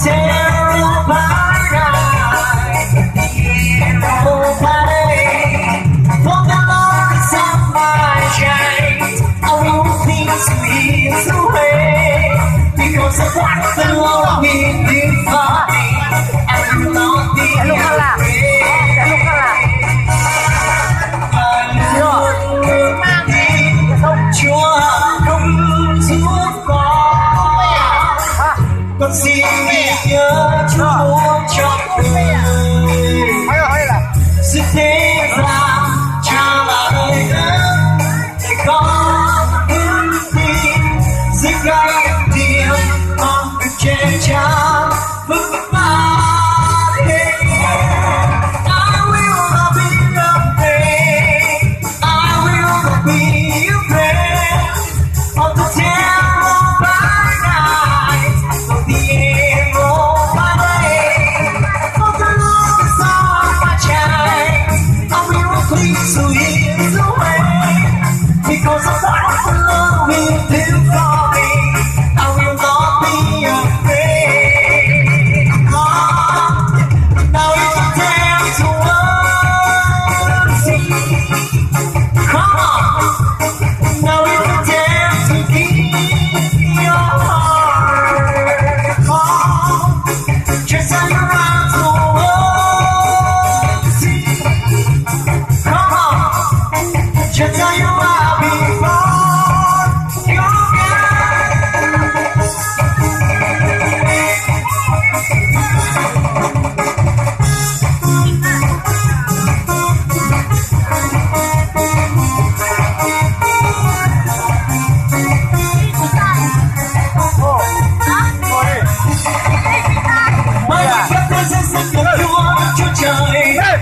terrible paradise, the hero parade. For the loss of my child, I will think to his away. Because of what the Lord will do for me, I will not be afraid. Chúa không giúp con xin nhớ Chúa trong đời. Sự thế gian cha là nơi lớn để con vững tin dưới cánh tiếng con được che chở vững vàng. So here's the way, because of what the Lord will do for me, I will not be afraid. Now it's a time to work. Come on, now it's a time to give your heart. Come, just hang around to just tell you I'll be born. You're Hey!